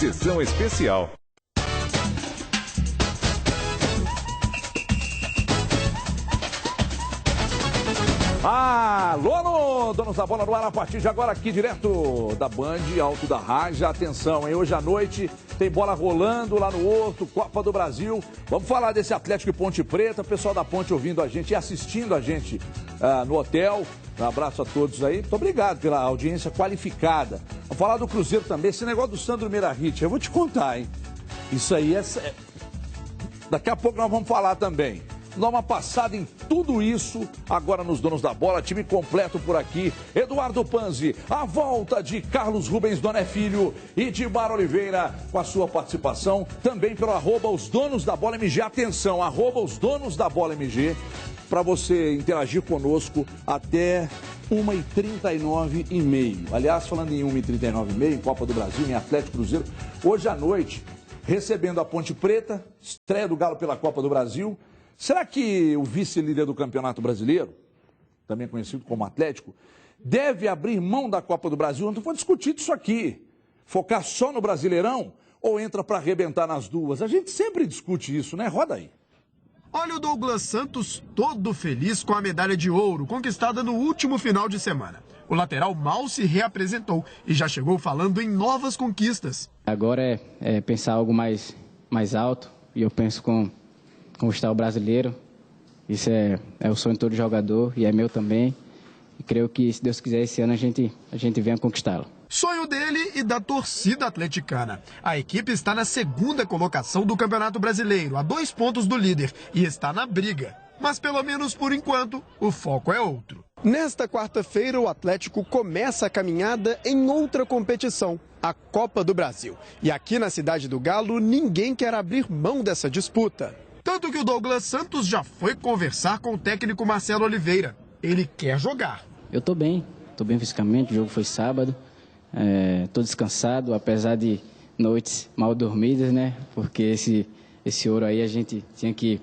Sessão especial. Alô, donos da bola no ar, a partir de agora aqui direto da Band, Alto da Raja. Atenção, hein? Hoje à noite tem bola rolando lá no Horto, Copa do Brasil. Vamos falar desse Atlético e Ponte Preta, o pessoal da Ponte ouvindo a gente e assistindo a gente no hotel. Um abraço a todos aí. Muito obrigado pela audiência qualificada. Vamos falar do Cruzeiro também. Esse negócio do Sandro Meirahit, eu vou te contar, hein? Isso aí é... Daqui a pouco nós vamos falar também. Dá uma passada em tudo isso agora nos Donos da Bola, time completo por aqui. Eduardo Panzi, a volta de Carlos Rubens Doné Filho e de Mar Oliveira com a sua participação. Também pelo @os Donos da Bola MG. Atenção, @os Donos da Bola MG, para você interagir conosco até 1h39h30. Aliás, falando em 1h39h30, em Copa do Brasil, em Atlético Cruzeiro, hoje à noite, recebendo a Ponte Preta, estreia do Galo pela Copa do Brasil. Será que o vice-líder do Campeonato Brasileiro, também conhecido como Atlético, deve abrir mão da Copa do Brasil? Ontem foi discutido isso aqui. Focar só no Brasileirão ou entra para arrebentar nas duas? A gente sempre discute isso, né? Roda aí. Olha o Douglas Santos todo feliz com a medalha de ouro conquistada no último final de semana. O lateral mal se reapresentou e já chegou falando em novas conquistas. Agora é pensar algo mais alto e eu penso conquistar o brasileiro. Isso é o sonho de todo jogador e é meu também. E creio que, se Deus quiser, esse ano a gente venha conquistá-lo. Sonho dele e da torcida atleticana. A equipe está na segunda colocação do Campeonato Brasileiro, a 2 pontos do líder, e está na briga. Mas pelo menos por enquanto, o foco é outro. Nesta quarta-feira, o Atlético começa a caminhada em outra competição, a Copa do Brasil. E aqui na Cidade do Galo, ninguém quer abrir mão dessa disputa. Tanto que o Douglas Santos já foi conversar com o técnico Marcelo Oliveira. Ele quer jogar. Eu estou bem fisicamente, o jogo foi sábado. Estou descansado, apesar de noites mal dormidas, né? Porque esse ouro aí a gente tinha que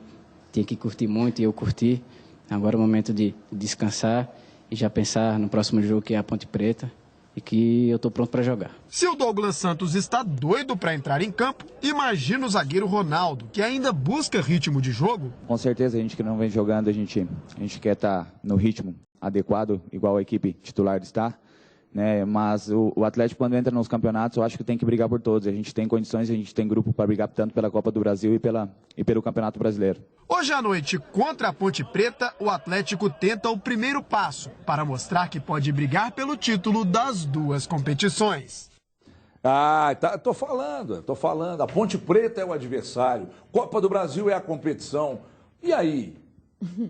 curtir muito e eu curti. Agora é o momento de descansar e já pensar no próximo jogo, que é a Ponte Preta. E que eu estou pronto para jogar. Se o Douglas Santos está doido para entrar em campo, imagina o zagueiro Ronaldo, que ainda busca ritmo de jogo. Com certeza, a gente que não vem jogando, a gente quer estar no ritmo adequado, igual a equipe titular está. Né? Mas o Atlético, quando entra nos campeonatos, eu acho que tem que brigar por todos. A gente tem condições, a gente tem grupo para brigar tanto pela Copa do Brasil e pelo Campeonato Brasileiro. Hoje à noite, contra a Ponte Preta, o Atlético tenta o primeiro passo para mostrar que pode brigar pelo título das duas competições. Tô falando. A Ponte Preta é o adversário, Copa do Brasil é a competição. E aí?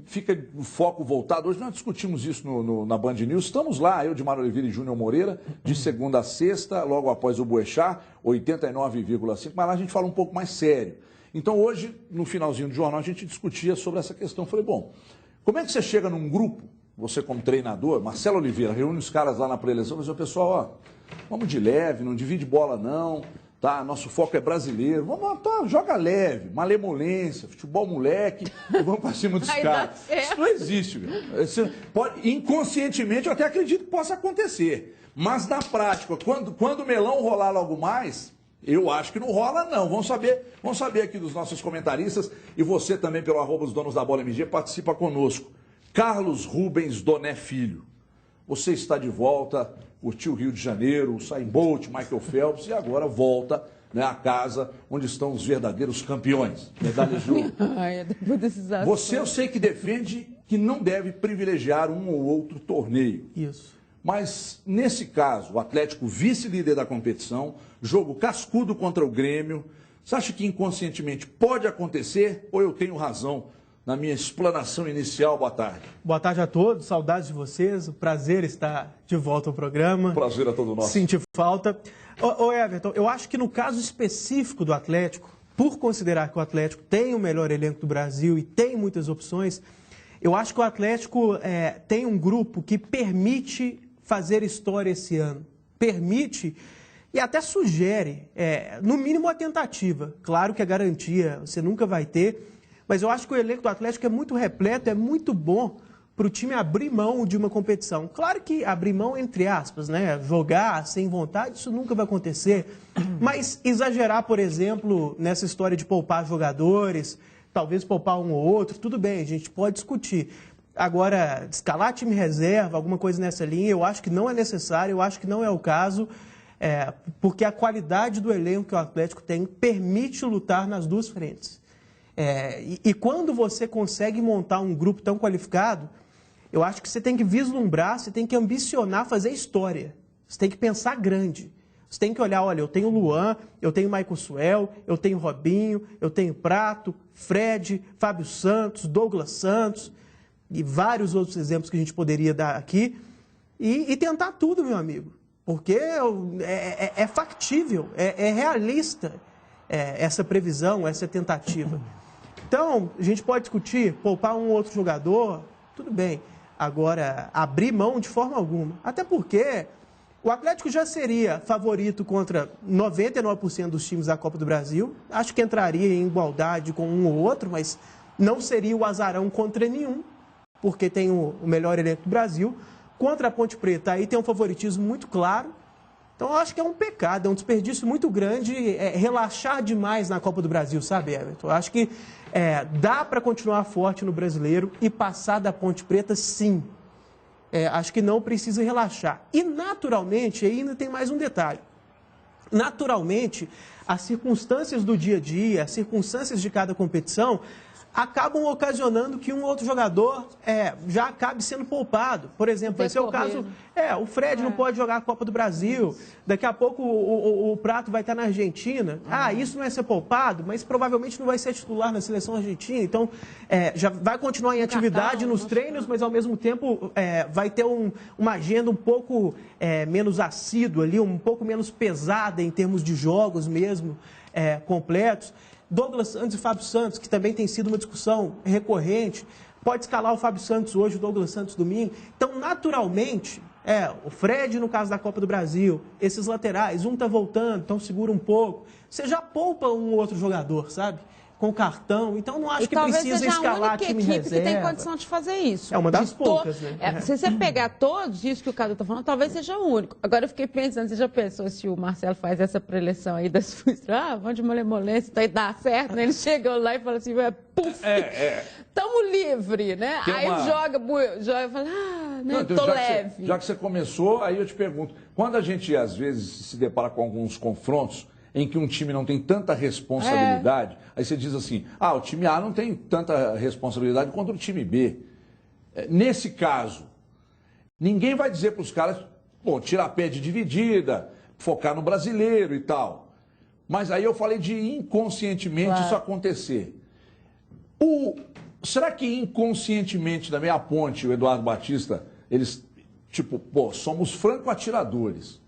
Fica o foco voltado. Hoje nós discutimos isso na Band News. Estamos lá, eu, de Mar Oliveira e Júnior Moreira, de segunda a sexta, logo após o Boechat, 89,5. Mas lá a gente fala um pouco mais sério. Então hoje, no finalzinho do jornal, a gente discutia sobre essa questão. Falei, bom, como é que você chega num grupo, você como treinador, Marcelo Oliveira, reúne os caras lá na pré-eleição e diz, pessoal, ó, vamos de leve, não divide bola não, tá? Nosso foco é brasileiro, vamos, tá, joga leve, malemolência, futebol moleque, e vamos pra cima dos caras. Isso não existe, meu. Inconscientemente eu até acredito que possa acontecer, mas na prática, quando o melão rolar logo mais, eu acho que não rola não. Vamos saber aqui dos nossos comentaristas, e você também pelo @os Donos da Bola MG participa conosco. Carlos Rubens Doné Filho, você está de volta, curtiu o Rio de Janeiro, Usain Bolt, Michael Phelps, e agora volta, né, à casa onde estão os verdadeiros campeões. Medalhas de ouro. Você, eu sei que defende que não deve privilegiar um ou outro torneio. Isso. Mas, nesse caso, o Atlético vice-líder da competição, jogo cascudo contra o Grêmio, você acha que inconscientemente pode acontecer ou eu tenho razão na minha explanação inicial? Boa tarde. Boa tarde a todos, saudades de vocês, o prazer estar de volta ao programa. Prazer é todo nosso. Senti falta. Ô Everton, eu acho que no caso específico do Atlético, por considerar que o Atlético tem o melhor elenco do Brasil e tem muitas opções, eu acho que o Atlético tem um grupo que permite fazer história esse ano. Permite e até sugere, no mínimo, a tentativa. Claro que a garantia você nunca vai ter, mas eu acho que o elenco do Atlético é muito repleto, é muito bom para o time abrir mão de uma competição. Claro que abrir mão, entre aspas, né? Jogar sem vontade, isso nunca vai acontecer. Mas exagerar, por exemplo, nessa história de poupar jogadores, talvez poupar um ou outro, tudo bem, a gente pode discutir. Agora, escalar time reserva, alguma coisa nessa linha, eu acho que não é necessário, eu acho que não é o caso, porque a qualidade do elenco que o Atlético tem permite lutar nas duas frentes. E quando você consegue montar um grupo tão qualificado, eu acho que você tem que vislumbrar, você tem que ambicionar fazer história. Você tem que pensar grande. Você tem que olhar, olha, eu tenho Luan, eu tenho Michael Suel, eu tenho Robinho, eu tenho Prato, Fred, Fábio Santos, Douglas Santos e vários outros exemplos que a gente poderia dar aqui e tentar tudo, meu amigo. Porque é factível, é realista essa previsão, essa tentativa. Então, a gente pode discutir, poupar um ou outro jogador, tudo bem. Agora, abrir mão de forma alguma. Até porque o Atlético já seria favorito contra 99% dos times da Copa do Brasil. Acho que entraria em igualdade com um ou outro, mas não seria o azarão contra nenhum, porque tem o melhor elenco do Brasil. Contra a Ponte Preta, aí tem um favoritismo muito claro. Então, eu acho que é um pecado, é um desperdício muito grande relaxar demais na Copa do Brasil, sabe, Everton? Eu acho que dá para continuar forte no Brasileiro e passar da Ponte Preta, sim. Acho que não precisa relaxar. E, naturalmente, ainda tem mais um detalhe. Naturalmente, as circunstâncias do dia a dia, as circunstâncias de cada competição acabam ocasionando que um outro jogador já acabe sendo poupado. Por exemplo, esse é o caso... o Fred não pode jogar a Copa do Brasil. Daqui a pouco o Prato vai estar na Argentina. Isso não é ser poupado, mas provavelmente não vai ser titular na seleção argentina. Então, já vai continuar em atividade nos treinos, mas ao mesmo tempo vai ter uma agenda um pouco menos assídua ali, um pouco menos pesada em termos de jogos mesmo completos. Douglas Santos e Fábio Santos, que também tem sido uma discussão recorrente, pode escalar o Fábio Santos hoje, o Douglas Santos domingo. Então, naturalmente, o Fred no caso da Copa do Brasil, esses laterais, um está voltando, então segura um pouco. Você já poupa um ou outro jogador, sabe? Com cartão, então não acho que precisa escalar time reserva. Talvez seja a única equipe que tem condição de fazer isso. É uma das poucas, né? Se você pegar todos isso que o Cadu está falando, talvez seja o único. Agora eu fiquei pensando, você já pensou se o Marcelo faz essa preleção aí das frustrações, vão de malemolência, daí dá certo, né? Ele chegou lá e fala assim, puf, tamo livre, né? Aí joga e fala, tô leve. Já que você começou, aí eu te pergunto, quando a gente às vezes se depara com alguns confrontos, em que um time não tem tanta responsabilidade, aí você diz assim, o time A não tem tanta responsabilidade quanto o time B. Nesse caso, ninguém vai dizer para os caras, tirar pé de dividida, focar no brasileiro e tal. Mas aí eu falei de inconscientemente isso acontecer. Será que inconscientemente, na meia ponte, o Eduardo Batista, eles, somos franco-atiradores?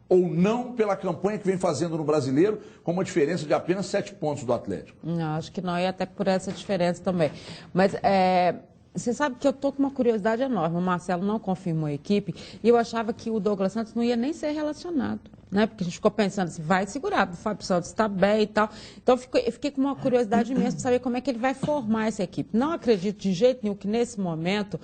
Ou não pela campanha que vem fazendo no Brasileiro, com uma diferença de apenas 7 pontos do Atlético? Não, acho que não, e até por essa diferença também. Mas você sabe que eu estou com uma curiosidade enorme. O Marcelo não confirmou a equipe e eu achava que o Douglas Santos não ia nem ser relacionado, né? Porque a gente ficou pensando assim, vai segurar, o Fábio Santos está bem e tal. Então, eu fiquei com uma curiosidade imensa de saber como é que ele vai formar essa equipe. Não acredito de jeito nenhum que nesse momento,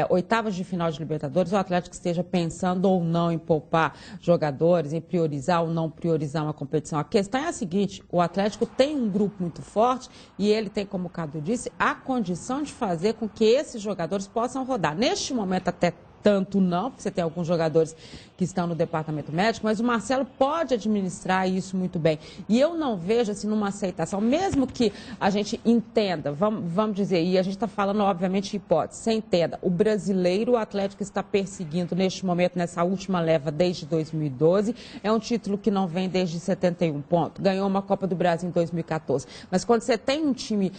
oitavas de final de Libertadores, o Atlético esteja pensando ou não em poupar jogadores, em priorizar ou não priorizar uma competição. A questão é a seguinte, o Atlético tem um grupo muito forte e ele tem, como o Cadu disse, a condição de fazer com que esses jogadores possam rodar. Neste momento, até tanto não, porque você tem alguns jogadores que estão no departamento médico, mas o Marcelo pode administrar isso muito bem. E eu não vejo, assim, numa aceitação, mesmo que a gente entenda, vamos dizer, e a gente está falando, obviamente, de hipótese, você entenda, o brasileiro, o Atlético está perseguindo neste momento, nessa última leva, desde 2012, é um título que não vem desde 71 pontos, ganhou uma Copa do Brasil em 2014. Mas quando você tem um time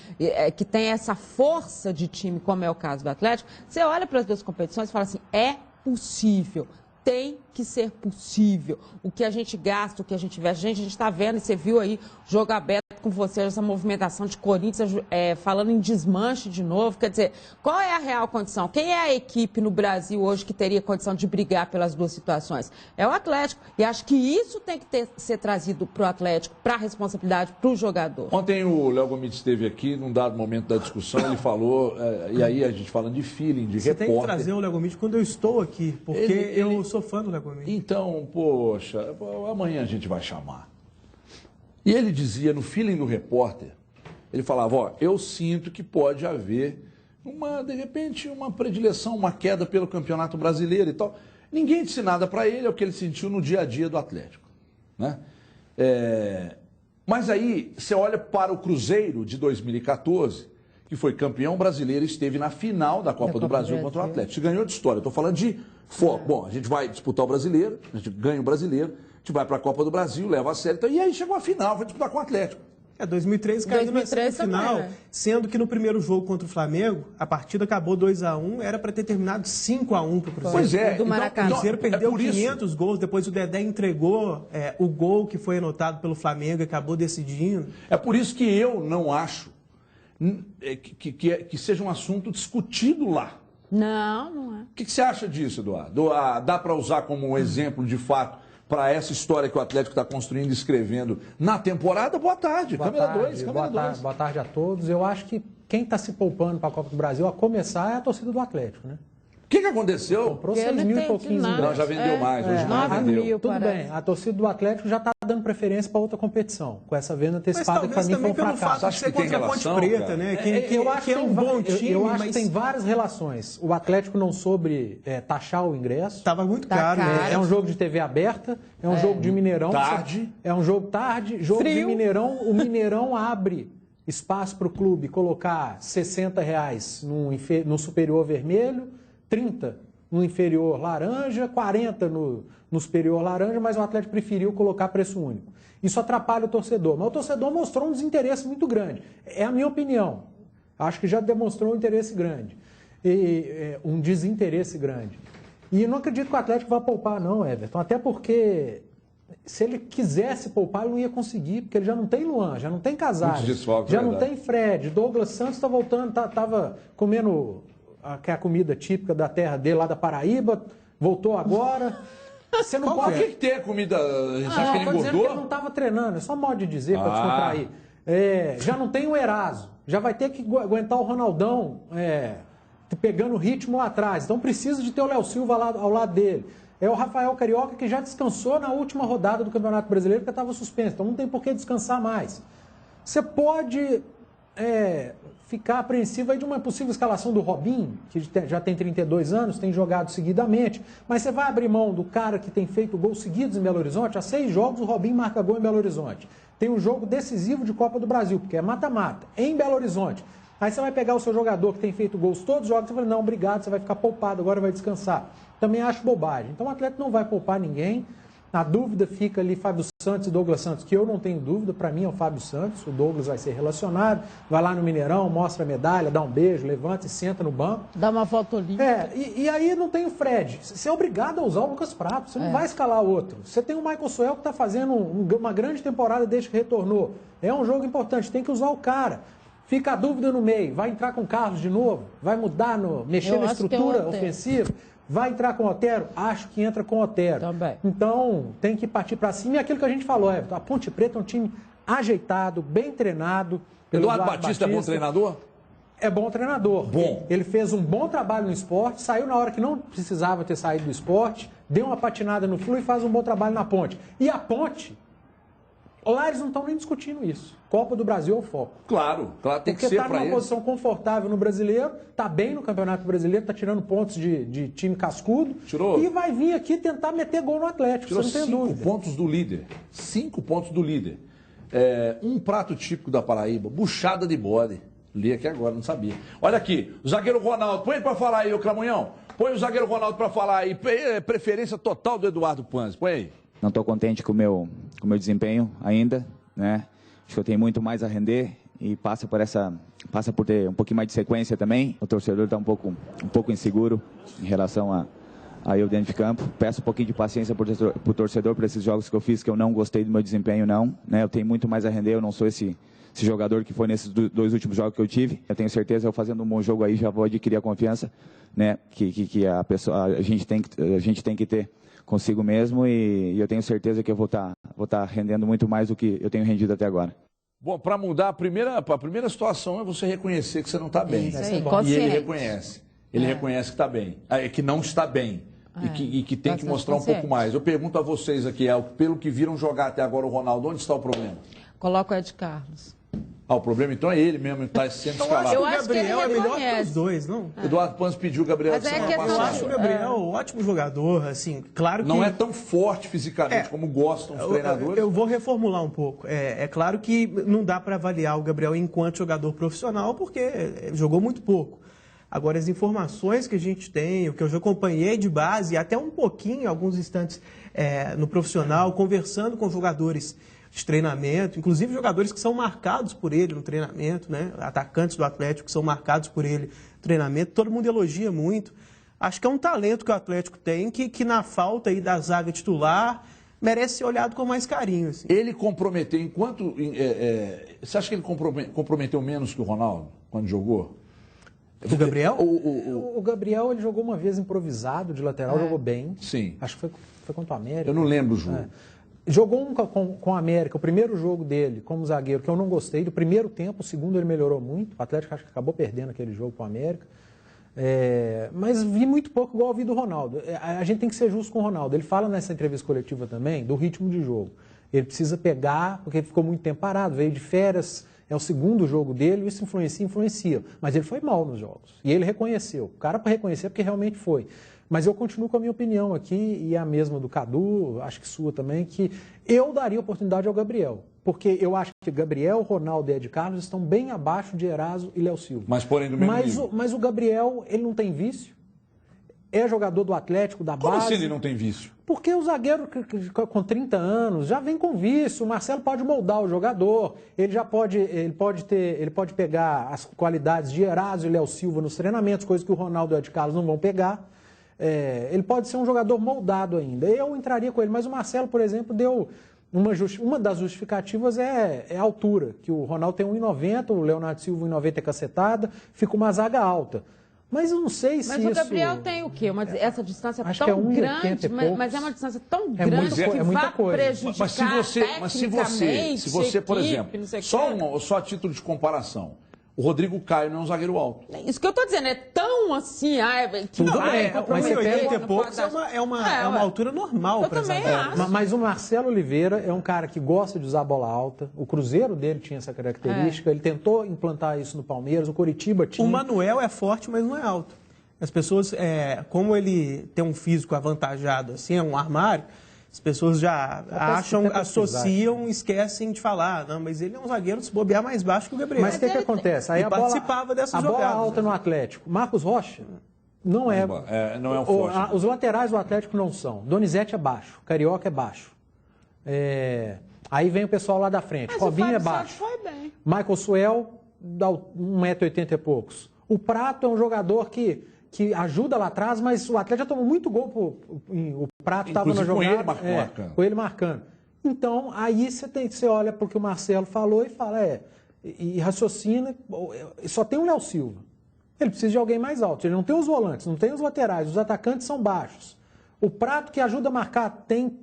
que tem essa força de time, como é o caso do Atlético, você olha para as duas competições e fala assim, é possível, tem que ser possível. O que a gente gasta, o que a gente investe. Gente, a gente está vendo, e você viu aí, jogo aberto com você, essa movimentação de Corinthians falando em desmanche de novo. Quer dizer, qual é a real condição? Quem é a equipe no Brasil hoje que teria condição de brigar pelas duas situações? É o Atlético. E acho que isso tem que ser trazido para o Atlético, para a responsabilidade, para o jogador. Ontem o Léo Gomes esteve aqui, num dado momento da discussão, ele falou, e aí a gente falando de feeling, de repórter. Você tem que trazer o Léo Gomes quando eu estou aqui, porque eu sou fã do Léo Gomes. Então, poxa, amanhã a gente vai chamar. E ele dizia, no feeling do repórter, ele falava, ó, eu sinto que pode haver, de repente, uma predileção, uma queda pelo Campeonato Brasileiro e tal. Ninguém disse nada para ele, é o que ele sentiu no dia a dia do Atlético, né? Mas aí, você olha para o Cruzeiro de 2014, que foi campeão brasileiro e esteve na final da Copa do Brasil contra o Atlético. Ganhou de história. Estou falando de foco. Bom, a gente vai disputar o brasileiro, a gente ganha o brasileiro, a gente vai para a Copa do Brasil, leva a sério. Então, e aí chegou a final, vai disputar com o Atlético. 2003 caiu na semifinal, né? Sendo que no primeiro jogo contra o Flamengo, a partida acabou 2-1, era para ter terminado 5-1 para o Cruzeiro. Pois é. Então, o Cruzeiro perdeu 500 gols, depois o Dedé entregou o gol que foi anotado pelo Flamengo e acabou decidindo. É por isso que eu não acho que seja um assunto discutido lá. Não é. O que você acha disso, Eduardo? Dá para usar como um exemplo de fato para essa história que o Atlético está construindo e escrevendo na temporada? Boa tarde, câmera 2, câmera 2. Boa tarde a todos. Eu acho que quem está se poupando para a Copa do Brasil, a começar, é a torcida do Atlético, né? O que aconteceu? Comprou 6 mil e pouquinhos ingressos. Não, já vendeu mais, hoje não vendeu. Tudo bem, a torcida do Atlético já está dando preferência para outra competição, com essa venda antecipada que para mim foi um fracasso. Acho que tem relação, Ponte Preta, né? Eu acho que é um bom time, eu acho que tem várias relações. O Atlético não soube taxar o ingresso. Estava muito caro. É um jogo de TV aberta, é um jogo de Mineirão. Tarde. É um jogo tarde, jogo de Mineirão. O Mineirão abre espaço para o clube colocar R$60 no superior vermelho, 30 no inferior laranja, 40 no superior laranja, mas o Atlético preferiu colocar preço único. Isso atrapalha o torcedor, mas o torcedor mostrou um desinteresse muito grande. É a minha opinião. Acho que já demonstrou um interesse grande, um desinteresse grande. E eu não acredito que o Atlético vá poupar não, Everton, até porque se ele quisesse poupar, ele não ia conseguir, porque ele já não tem Luan, já não tem Casares, já não tem Fred, Douglas Santos está voltando, estava comendo a comida típica da terra dele, lá da Paraíba, voltou agora. Você não pode... O que tem a comida? Você acha que ele engordou? Que ele não estava treinando, é só modo de dizer para descontrair. Já não tem o Eraso, já vai ter que aguentar o Ronaldão pegando o ritmo lá atrás. Então precisa de ter o Léo Silva lá ao lado dele. É o Rafael Carioca que já descansou na última rodada do Campeonato Brasileiro porque estava suspenso, então não tem por que descansar mais. Você pode ficar apreensivo aí de uma possível escalação do Robinho, que já tem 32 anos, tem jogado seguidamente, mas você vai abrir mão do cara que tem feito gols seguidos em Belo Horizonte? Há 6 jogos o Robinho marca gol em Belo Horizonte. Tem um jogo decisivo de Copa do Brasil, porque é mata-mata, em Belo Horizonte. Aí você vai pegar o seu jogador que tem feito gols todos os jogos e vai falar, não, obrigado, você vai ficar poupado, agora vai descansar. Também acho bobagem. Então o Atlético não vai poupar ninguém. A dúvida fica ali Fábio Santos e Douglas Santos, que eu não tenho dúvida, para mim é o Fábio Santos, o Douglas vai ser relacionado, vai lá no Mineirão, mostra a medalha, dá um beijo, levanta e senta no banco. Dá uma foto olímpica. E aí não tem o Fred, você é obrigado a usar o Lucas Prato, você não vai escalar outro. Você tem o Michael Suel que está fazendo uma grande temporada desde que retornou, é um jogo importante, tem que usar o cara. Fica a dúvida no meio, vai entrar com o Carlos de novo? Vai mudar, mexer na estrutura ofensiva? Vai entrar com o Otero? Acho que entra com o Otero. Também. Então, tem que partir para cima. E aquilo que a gente falou, Everton, a Ponte Preta é um time ajeitado, bem treinado. Eduardo Batista é bom treinador? É bom treinador. Bom. Ele fez um bom trabalho no esporte, saiu na hora que não precisava ter saído do esporte, deu uma patinada no Flu e faz um bom trabalho na Ponte. E a Ponte, lá eles não estão nem discutindo isso. Copa do Brasil é o foco. Claro, tem que ser para eles. Porque está numa posição confortável no Brasileiro, está bem no Campeonato Brasileiro, está tirando pontos de time cascudo. Tirou. E vai vir aqui tentar meter gol no Atlético, Tirou, você não tem dúvida. 5 pontos do líder. 5 pontos do líder. Um prato típico da Paraíba, buchada de bode. Li aqui agora, não sabia. Olha aqui, o zagueiro Ronaldo, põe ele para falar aí, ô Cramunhão. Põe o zagueiro Ronaldo para falar aí. Preferência total do Eduardo Panzi, põe aí. Não estou contente com o meu desempenho ainda, né? Acho que eu tenho muito mais a render e passa por ter um pouquinho mais de sequência também. O torcedor está um pouco inseguro em relação aí eu dentro de campo. Peço um pouquinho de paciência para o torcedor por esses jogos que eu fiz, que eu não gostei do meu desempenho, não. Né? Eu tenho muito mais a render, eu não sou esse jogador que foi nesses 2 últimos jogos que eu tive. Eu tenho certeza, eu fazendo um bom jogo aí, já vou adquirir a confiança, né? que a gente tem que ter consigo mesmo, e eu tenho certeza que eu vou estar rendendo muito mais do que eu tenho rendido até agora. Bom, para mudar, a primeira situação é você reconhecer que você não está bem. Isso aí, e ele reconhece. Ele reconhece que está bem, que não está bem. E que tem que mostrar um pouco mais. Eu pergunto a vocês aqui, pelo que viram jogar até agora o Ronaldo, onde está o problema? Coloca o Ed Carlos. O problema então é ele mesmo que está sendo escalado. Eu acho que o Gabriel é melhor que os dois, não? Eduardo Panz pediu o Gabriel de semana passada. Eu acho o Gabriel um ótimo jogador, assim, claro que... Não é tão forte fisicamente como gostam os treinadores. Eu vou reformular um pouco. É claro que não dá para avaliar o Gabriel enquanto jogador profissional, porque jogou muito pouco. Agora, as informações que a gente tem, o que eu já acompanhei de base, até um pouquinho, alguns instantes no profissional, conversando com jogadores de treinamento, inclusive jogadores que são marcados por ele no treinamento, né? Atacantes do Atlético que são marcados por ele no treinamento, todo mundo elogia muito. Acho que é um talento que o Atlético tem, que na falta aí da zaga titular, merece ser olhado com mais carinho. Assim. Ele comprometeu, você acha que ele comprometeu menos que o Ronaldo quando jogou? O Gabriel? O Gabriel, ele jogou uma vez improvisado de lateral, jogou bem. Sim. Acho que foi contra o América. Eu não lembro o jogo. Jogou com a América, o primeiro jogo dele como zagueiro, que eu não gostei, do primeiro tempo, o segundo ele melhorou muito, o Atlético acho que acabou perdendo aquele jogo com a América, mas vi muito pouco igual eu vi do Ronaldo. A gente tem que ser justo com o Ronaldo, ele fala nessa entrevista coletiva também do ritmo de jogo, ele precisa pegar, porque ele ficou muito tempo parado, veio de férias, é o segundo jogo dele, isso influencia, mas ele foi mal nos jogos, e ele reconheceu, o cara para reconhecer porque realmente foi. Mas eu continuo com a minha opinião aqui, e a mesma do Cadu, acho que sua também, que eu daria oportunidade ao Gabriel. Porque eu acho que Gabriel, Ronaldo e Ed Carlos estão bem abaixo de Eraso e Léo Silva. Mas porém do mesmo nível. Mas o Gabriel, ele não tem vício. É jogador do Atlético, da base. Como assim ele não tem vício? Porque o zagueiro com 30 anos já vem com vício. O Marcelo pode moldar o jogador. Ele pode pegar as qualidades de Eraso e Léo Silva nos treinamentos, coisas que o Ronaldo e o Ed Carlos não vão pegar. Ele pode ser um jogador moldado ainda. Eu entraria com ele, mas o Marcelo, por exemplo, deu uma das justificativas é a altura, que o Ronaldo tem 1,90, o Leonardo Silva 1,90 é cacetada, fica uma zaga alta. Mas eu não sei se Mas o Gabriel tem o quê? Essa distância acho tão que é grande, mas é uma distância tão grande que muita vai coisa. prejudicar Mas se você, por exemplo, só a título de comparação, o Rodrigo Caio não é um zagueiro alto. Isso que eu estou dizendo, é tão assim... que tudo vai bem, mas 1,80 e poucos é uma altura normal para zagueiro. Mas o Marcelo Oliveira é um cara que gosta de usar a bola alta. O Cruzeiro dele tinha essa característica. Ele tentou implantar isso no Palmeiras. O Coritiba tinha. O Manuel é forte, mas não é alto. As pessoas, como ele tem um físico avantajado, assim, é um armário... As pessoas já associam, esquecem de falar. Não, mas ele é um zagueiro, se bobear, mais baixo que o Gabriel. Mas o que acontece? Aí participava dessas jogadas. A bola alta no Atlético. Marcos Rocha não é um forte. Os laterais do Atlético não são. Donizete é baixo. Carioca é baixo. Aí vem o pessoal lá da frente. Robinho é baixo. Foi bem. Michael Suel dá 1,80 m e poucos. O Prato é um jogador que ajuda lá atrás, mas o Atlético já tomou muito gol. O Prato estava na jogada. Com ele marcando. Então, aí você olha para o que o Marcelo falou e fala, e raciocina, só tem o Léo Silva. Ele precisa de alguém mais alto. Ele não tem os volantes, não tem os laterais, os atacantes são baixos. O Prato, que ajuda a marcar, tem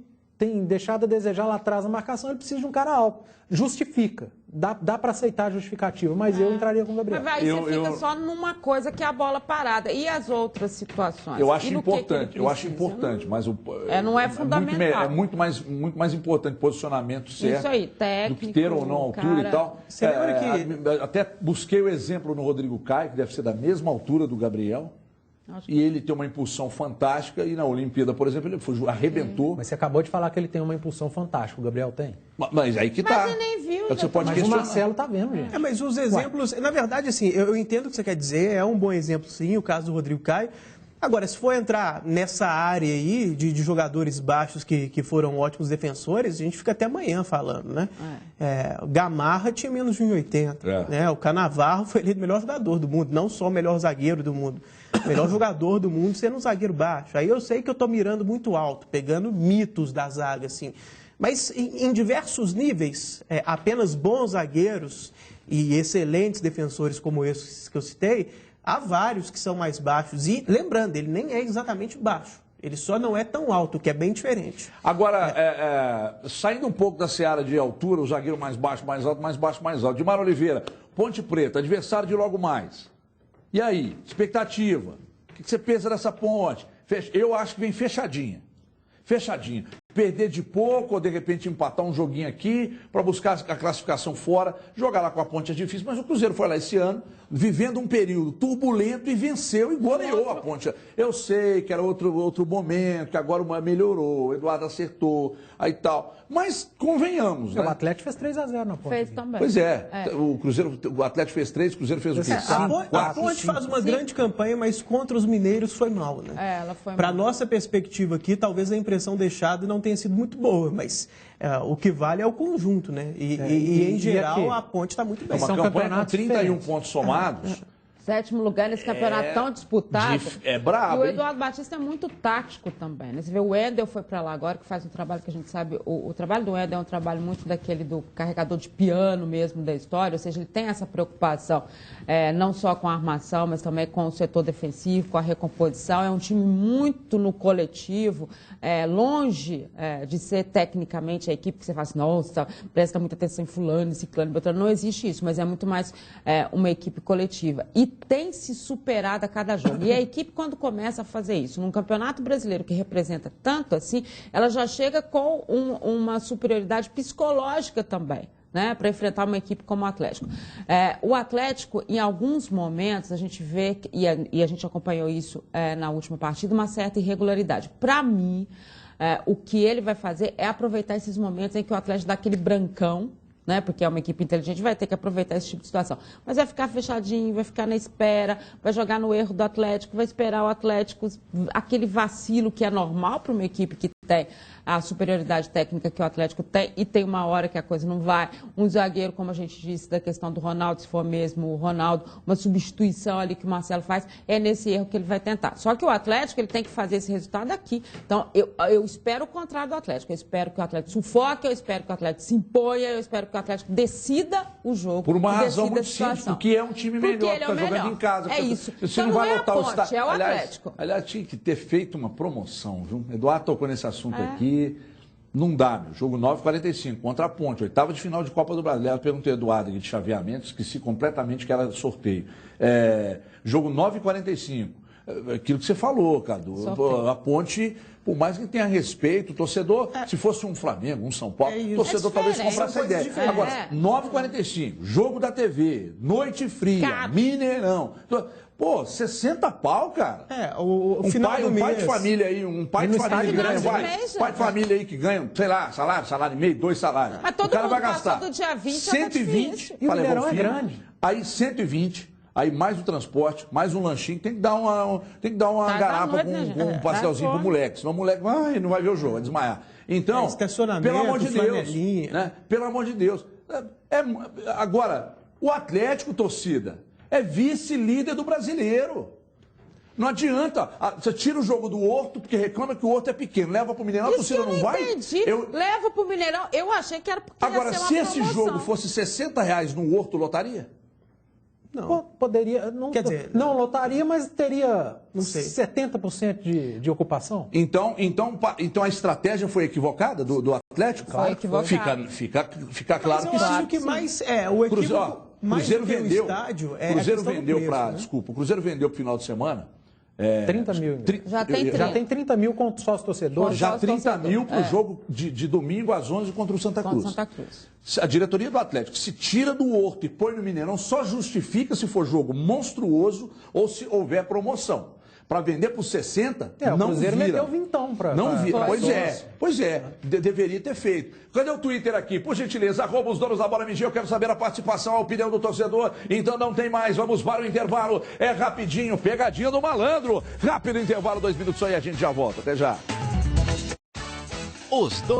deixado a desejar lá atrás a marcação, ele precisa de um cara alto. Justifica. Dá para aceitar a justificativa, mas eu entraria com o Gabriel. Mas aí você fica só numa coisa que é a bola parada. E as outras situações? Eu acho importante, mas não é fundamental. É muito mais importante posicionamento certo. Isso aí, técnico, do que ter ou não altura e tal. Você lembra que... Até busquei o exemplo no Rodrigo Caio, que deve ser da mesma altura do Gabriel. E ele tem uma impulsão fantástica e na Olimpíada, por exemplo, ele arrebentou. Mas você acabou de falar que ele tem uma impulsão fantástica, o Gabriel tem? Mas aí que tá. Mas ele nem viu. Você pode mas o Marcelo tá vendo, gente. Mas os exemplos, na verdade, assim, eu entendo o que você quer dizer, é um bom exemplo, sim, o caso do Rodrigo Caio, Agora, se for entrar nessa área aí de jogadores baixos que foram ótimos defensores, a gente fica até amanhã falando, né? O Gamarra tinha menos de 1,80. Né? O Cannavaro foi eleito o melhor jogador do mundo, não só o melhor zagueiro do mundo. O melhor jogador do mundo sendo um zagueiro baixo. Aí eu sei que eu estou mirando muito alto, pegando mitos da zaga, assim. Mas em diversos níveis, apenas bons zagueiros e excelentes defensores como esses que eu citei, há vários que são mais baixos. E, lembrando, ele nem é exatamente baixo. Ele só não é tão alto, que é bem diferente. Agora, saindo um pouco da seara de altura, o zagueiro mais baixo, mais alto, mais baixo, mais alto. Dimar Oliveira, Ponte Preta, adversário de logo mais. E aí, expectativa? O que você pensa dessa Ponte? Eu acho que vem fechadinha. Fechadinha. Perder de pouco ou de repente empatar um joguinho aqui para buscar a classificação fora. Jogar lá com a Ponte é difícil, mas o Cruzeiro foi lá esse ano, vivendo um período turbulento e venceu e goleou a Ponte. Eu sei que era outro momento, que agora melhorou, o Eduardo acertou, aí tal. Mas convenhamos, né? O Atlético fez 3-0 na Ponte. Fez também. Pois é. O Atlético fez 3, o Cruzeiro fez o quê? A Ponte faz uma grande campanha, mas contra os mineiros foi mal, né? Ela foi mal. Para nossa perspectiva aqui, talvez a impressão deixada não tenha sido muito boa, mas o que vale é o conjunto, né? E em geral, a Ponte está muito bem. Uma campanha com 31 pontos somados. 7º lugar nesse campeonato tão disputado. É brabo. E o Eduardo Batista é muito tático também, né? Você vê, o Wendel foi para lá agora, que faz um trabalho que a gente sabe. O trabalho do Wendel é um trabalho muito daquele do carregador de piano mesmo da história, ou seja, ele tem essa preocupação não só com a armação, mas também com o setor defensivo, com a recomposição. É um time muito no coletivo, longe de ser tecnicamente a equipe que você fala assim, nossa, presta muita atenção em fulano, ciclano, beltrano. Não existe isso, mas é muito mais uma equipe coletiva. E tem se superado a cada jogo. E a equipe, quando começa a fazer isso, num campeonato brasileiro que representa tanto assim, ela já chega com uma superioridade psicológica também, né, para enfrentar uma equipe como o Atlético. O Atlético, em alguns momentos, a gente vê, e a gente acompanhou isso na última partida, uma certa irregularidade. Para mim, o que ele vai fazer é aproveitar esses momentos em que o Atlético dá aquele brancão, né, porque é uma equipe inteligente, vai ter que aproveitar esse tipo de situação. Mas vai ficar fechadinho, vai ficar na espera, vai jogar no erro do Atlético, vai esperar o Atlético, aquele vacilo que é normal para uma equipe que tem a superioridade técnica que o Atlético tem, e tem uma hora que a coisa não vai. Um zagueiro, como a gente disse, da questão do Ronaldo, se for mesmo o Ronaldo, uma substituição ali que o Marcelo faz, é nesse erro que ele vai tentar. Só que o Atlético, ele tem que fazer esse resultado aqui. Então, eu espero o contrário do Atlético. Eu espero que o Atlético sufoque, eu espero que o Atlético se imponha, eu espero que o Atlético decida o jogo. Por uma razão muito simples, porque é um time melhor, que está jogando em casa. É isso. Você então, não vai é lotar a o Ponte, estádio. é o Atlético. Aliás, tinha que ter feito uma promoção, viu? Eduardo tocou nesse assunto aqui. Não dá, meu. Jogo 9h45 contra a Ponte, 8ª de final de Copa do Brasil. Eu perguntei ao Eduardo aqui de chaveamento, esqueci completamente que era sorteio. Jogo 9h45. Aquilo que você falou, Cadu. A Ponte, por mais que tenha respeito, o torcedor, se fosse um Flamengo, um São Paulo, o torcedor talvez comprasse a ideia. Agora, 9h45, jogo da TV, noite fria, Mineirão. Pô, 60 pau, cara. O final do mês. Pai de família aí, um pai de família que ganha, pai de família aí que ganha, sei lá, salário e meio, 2 salários. Mas todo o cara mundo vai gastar do dia 20 120, e o Mineirão é grande. Aí 120, aí mais o transporte, mais um lanchinho, tem que dar uma garapa com um pastelzinho pro moleque, senão o moleque não vai ver o jogo, vai desmaiar. Então, pelo amor de Deus, né? Pelo amor de Deus. Agora, o Atlético, torcida, é vice-líder do Brasileiro. Não adianta. Você tira o jogo do Horto, porque reclama que o Horto é pequeno. Leva pro Mineirão, a torcida não vai? Entendi. Leva pro Mineirão. Eu achei que era porque agora, ia ser uma se esse promoção. jogo fosse R$60 no Horto, lotaria? Não. Poderia. Não, quer dizer, não lotaria, mas teria, não sei, 70% de ocupação. Então a estratégia foi equivocada do Atlético? Foi equivocada. Fica claro que sim. Eu acho que mais o equívoco. Cruzeiro vendeu. Cruzeiro vendeu para. Desculpa, o Cruzeiro vendeu para o final de semana. 30 mil. Já tem 30 mil com sócios torcedores. Já 30 mil para o jogo de domingo às 11 contra o Santa Cruz. A diretoria do Atlético se tira do Horto e põe no Mineirão, só justifica se for jogo monstruoso ou se houver promoção. para vender por 60, o não Cruzeiro vira. meteu vintão para... Não vira. Pois é. Deveria ter feito. Cadê o Twitter aqui? Por gentileza, @os donos da bola MG. Eu quero saber a participação, a opinião do torcedor. Então não tem mais. Vamos para o intervalo. É rapidinho, pegadinha do malandro. Rápido intervalo, 2 minutos só e a gente já volta. Até já. Os donos